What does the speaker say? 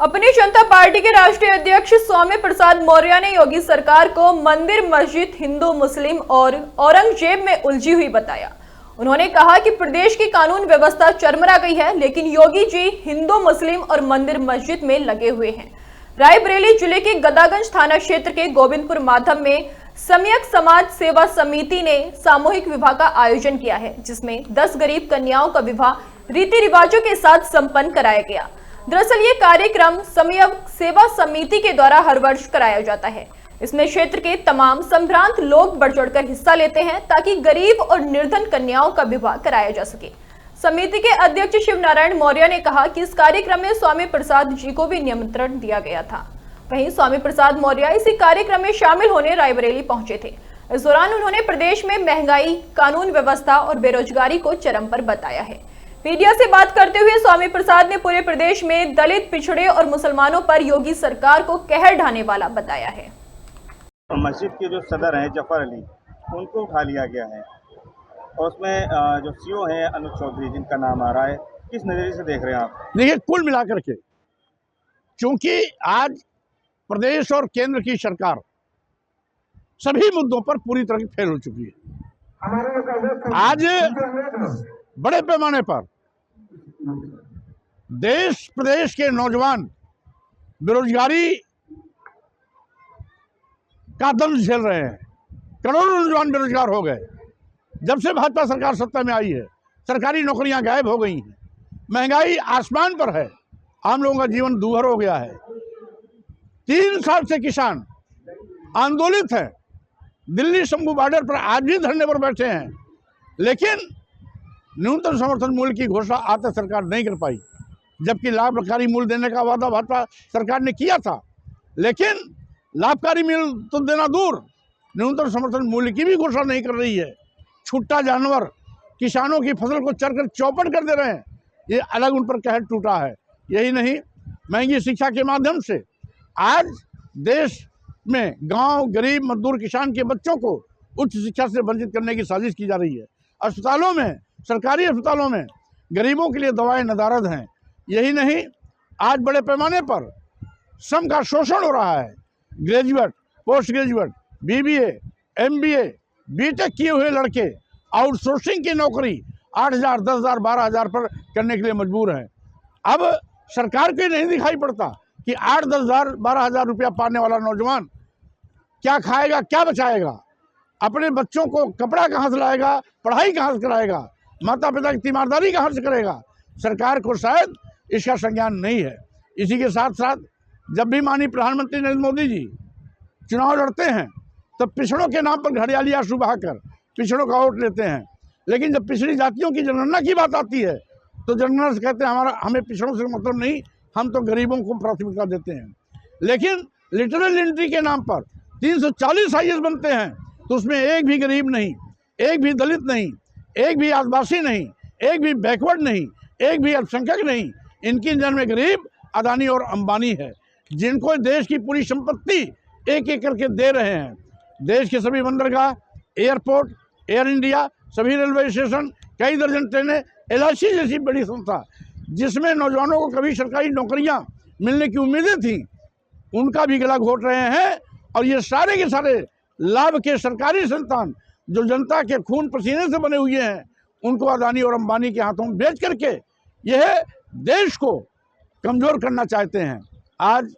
अपनी जनता पार्टी के राष्ट्रीय अध्यक्ष स्वामी प्रसाद मौर्य ने योगी सरकार को मंदिर, मस्जिद, हिंदू, मुस्लिम और औरंगजेब में उलझी हुई बताया। उन्होंने कहा कि प्रदेश की कानून व्यवस्था चरमरा गई है, लेकिन योगी जी हिंदू, मुस्लिम और मंदिर मस्जिद में लगे हुए हैं। रायबरेली जिले के गदागंज थाना क्षेत्र के गोविंदपुर माधव में सम्यक समाज सेवा समिति ने सामूहिक विवाह का आयोजन किया है, जिसमें 10 गरीब कन्याओं का विवाह रीति रिवाजों के साथ संपन्न कराया गया। दरअसल ये कार्यक्रम सम्यक सेवा समिति के द्वारा हर वर्ष कराया जाता है। इसमें क्षेत्र के तमाम संभ्रांत लोग बढ़ चढ़कर हिस्सा लेते हैं ताकि गरीब और निर्धन कन्याओं का विवाह कराया जा सके। समिति के अध्यक्ष शिव नारायण मौर्य ने कहा कि इस कार्यक्रम में स्वामी प्रसाद जी को भी निमंत्रण दिया गया था। वहीं स्वामी प्रसाद मौर्य इसी कार्यक्रम में शामिल होने रायबरेली पहुंचे थे। इस दौरान उन्होंने प्रदेश में महंगाई, कानून व्यवस्था और बेरोजगारी को चरम पर बताया है। मीडिया से बात करते हुए स्वामी प्रसाद ने पूरे प्रदेश में दलित, पिछड़े और मुसलमानों पर योगी सरकार को कहर ढाने वाला बताया है। मस्जिद के जो सदर हैं जफर अली, उनको उठा लिया गया है और उसमें जो सीओ हैं अनुज चौधरी, जिनका नाम आ रहा है, किस नज़रिए से देख रहे हैं आप? देखिए, कुल मिलाकर के क्योंकि आज प्रदेश और केंद्र की सरकार सभी मुद्दों पर पूरी तरह से फेल हो चुकी है। आज बड़े पैमाने पर देश प्रदेश के नौजवान बेरोजगारी का दंड झेल रहे हैं। करोड़ों नौजवान बेरोजगार हो गए। जब से भाजपा सरकार सत्ता में आई है, सरकारी नौकरियां गायब हो गई हैं, महंगाई आसमान पर है, आम लोगों का जीवन दूभर हो गया है। 3 साल से किसान आंदोलित हैं, दिल्ली शंभू बॉर्डर पर आज भी धरने पर बैठे हैं, लेकिन न्यूनतम समर्थन मूल्य की घोषणा आज तक सरकार नहीं कर पाई, जबकि लाभकारी मूल्य देने का वादा भाजपा सरकार ने किया था। लेकिन लाभकारी मूल्य तो देना दूर, न्यूनतम समर्थन मूल्य की भी घोषणा नहीं कर रही है। छुट्टा जानवर किसानों की फसल को चरकर चौपट कर दे रहे हैं। ये अलग उन पर कहर टूटा है। यही नहीं, महंगी शिक्षा के माध्यम से आज देश में गांव, गरीब, मजदूर, किसान के बच्चों को उच्च शिक्षा से वंचित करने की साजिश की जा रही है। अस्पतालों में, सरकारी अस्पतालों में गरीबों के लिए दवाएं नदारद हैं। यही नहीं, आज बड़े पैमाने पर श्रम का शोषण हो रहा है। Graduate, post graduate, BBA, MBA, BTech किए हुए लड़के आउटसोर्सिंग की नौकरी 8,000, 10,000, 12,000 पर करने के लिए मजबूर हैं। अब सरकार को नहीं दिखाई पड़ता कि 8, 10,000, 12,000 रुपया पाने वाला नौजवान क्या खाएगा, क्या बचाएगा, अपने बच्चों को कपड़ा कहाँ से लाएगा, पढ़ाई कहाँ से कराएगा, माता पिता की तीमारदारी कहाँ से करेगा। सरकार को शायद इसका संज्ञान नहीं है। इसी के साथ साथ जब भी माननीय प्रधानमंत्री नरेंद्र मोदी जी चुनाव लड़ते हैं, तब पिछड़ों के नाम पर घड़ियाली आंसू बहाकर पिछड़ों का वोट लेते हैं। लेकिन जब पिछड़ी जातियों की जनगणना की बात आती है, तो जनगणना से कहते हैं हमें पिछड़ों से मतलब नहीं, हम तो गरीबों को प्राथमिकता देते हैं। लेकिन लिटरल एंट्री के नाम पर 340 आईएएस बनते हैं, तो उसमें एक भी गरीब नहीं, एक भी दलित नहीं, एक भी आदिवासी नहीं, एक भी बैकवर्ड नहीं, एक भी अल्पसंख्यक नहीं। इनकी नजर में गरीब अदानी और अंबानी है, जिनको देश की पूरी संपत्ति एक एक करके दे रहे हैं। देश के सभी बंदरगाह, एयरपोर्ट, एयर इंडिया, सभी रेलवे स्टेशन, कई दर्जन ट्रेनें, LIC जैसी बड़ी संस्था जिसमें नौजवानों को कभी सरकारी नौकरियां मिलने की उम्मीदें थीं, उनका भी गला घोट रहे हैं। और ये सारे के सारे लाभ के सरकारी संस्थान जो जनता के खून पसीने से बने हुए हैं, उनको अदानी और अंबानी के हाथों में बेच करके यह देश को कमज़ोर करना चाहते हैं। आज